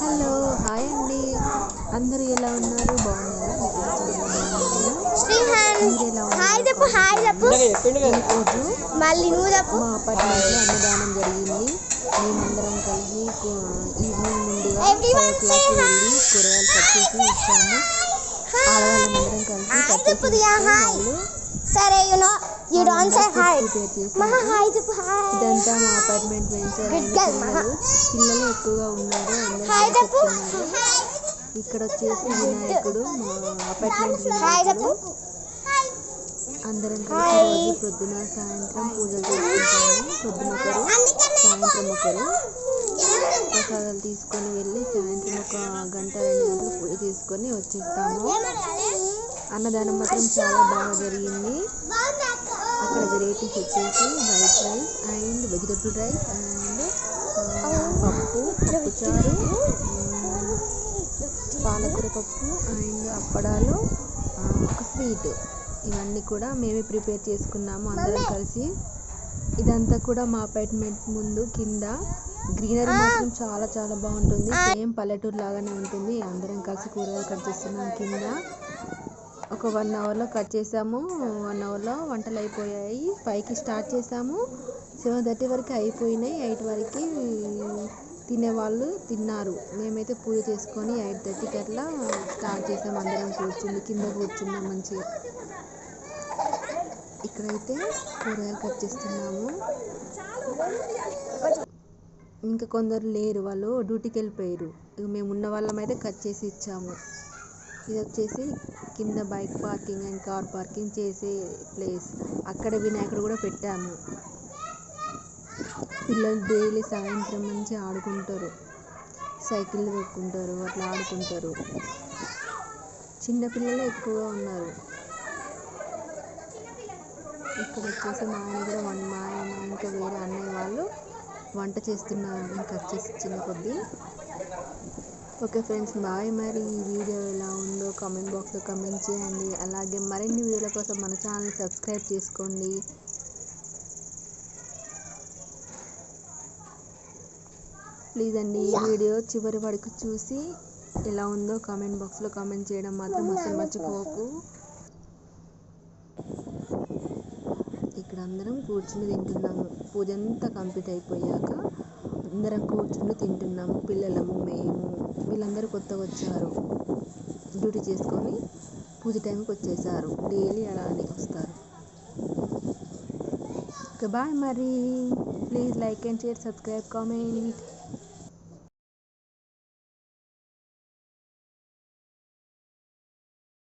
Hello hi అండి. అందరూ ఎలా ఉన్నారు? బాగున్నారా? నేనైతే చాలా బాగున్నాను. మీరు ఎలా ఉన్నారు? ఈరోజు మా అపార్ట్మెంట్లో అన్నదానం జరిగింది. మేమందరం కలిసి ఈవినింగ్ ముందుగా 5 o'clock వెళ్ళి కూరగాయలు కట్ చేసి ఇచ్చాము. ఆడవాళ్ళందరం కలిసి కట్ చేసి వాళ్ళు ఇదంతా మా అపార్ట్మెంట్ వెంచర్ పిల్లలు ఎక్కువగా ఉన్నారు. అందరూ చెప్తున్నారు. ఇక్కడ వచ్చేసి వినాయకుడు, మా అపార్ట్మెంట్ వినాయకుడు. అందరం కలిసి రోజు పొద్దున సాయంత్రం పూజలు చేసుకుంటాము. పొద్దున ఒకరు, సాయంత్రం ఒకరు. ప్రసాదాలు తీసుకొని వెళ్ళి సాయంత్రం 1 గంట 2 గంటలు పూజ చేసుకొని వచ్చేస్తాము. అన్నదానం మాత్రం చాలా బాగా జరిగింది. అక్కడ వెరైటీస్ వచ్చేసి white rice and vegetable rice and పప్పుచారు, పాలకూర పప్పు అండ్ అప్పడాలు, ఒక స్వీట్. ఇవన్నీ కూడా మేమే ప్రిపేర్ చేసుకున్నాము అందరం కలిసి. ఇదంతా కూడా మా అపార్ట్మెంట్ ముందు కింద గ్రీనరీ మాత్రం చాలా చాలా బాగుంటుంది. సేమ్ పల్లెటూరు లాగానే ఉంటుంది. అందరం కలిసి కూరగాయలు కట్ చేస్తున్నాం కింద. ఒక 1 అవర్లో కట్ చేసాము. 1 అవర్లో వంటలు అయిపోయాయి. 5కి స్టార్ట్ చేసాము. 7:30 వరకు అయిపోయినాయి. 8 వరకు తినేవాళ్ళు తిన్నారు. మేమైతే పూజ చేసుకొని 8:30కి అట్లా స్టార్ట్ చేసాము. అందరం కూర్చుని కింద కూర్చున్నాం మంచిగా. ఇక్కడైతే కూరగాయలు కట్ చేస్తున్నాము. ఇంకా కొందరు లేరు, వాళ్ళు డ్యూటీకి వెళ్ళిపోయారు. ఇక మేము ఉన్న వాళ్ళం అయితే కట్ చేసి ఇచ్చాము. ఇది వచ్చేసి కింద bike parking and car parking చేసే ప్లేస్. అక్కడ వినాయకుడు కూడా పెట్టాము. పిల్లలు డైలీ సాయంత్రం మంచిగా ఆడుకుంటారు, సైకిళ్ళు తొక్కుంటారు, అట్లా ఆడుకుంటారు. చిన్నపిల్లలు ఎక్కువగా ఉన్నారు. ఇక్కడ వచ్చేసి మా ఆయన కూడా మా ఆయన ఇంకా వేరే అన్నయ్య వాళ్ళు వంట చేస్తున్నారు. నేను కట్ చేసి ఇచ్చిన కొద్దీ. Okay friends, bye. మరి ఈ వీడియో ఎలా ఉందో కామెంట్ బాక్స్లో కామెంట్ చేయండి. అలాగే మరిన్ని వీడియోల కోసం మన ఛానల్ని సబ్స్క్రైబ్ చేసుకోండి. ప్లీజ్ అండి, ఈ వీడియో చివరి వరకు చూసి ఎలా ఉందో కామెంట్ బాక్స్లో కామెంట్ చేయడం మాత్రం అసలు మర్చిపోకు. ఇక్కడ అందరం కూర్చుని తింటున్నాము. పూజ అంతా కంప్లీట్ అయిపోయాక అందరం కూర్చుని తింటున్నాము. పిల్లలము, మేము. వీళ్ళందరూ కొత్తగా వచ్చారు, డ్యూటీ చేసుకొని పూజ టైంకి వచ్చేసారు. డైలీ అలానే వస్తారు. Okay bye. మరి please like and share, subscribe, comment.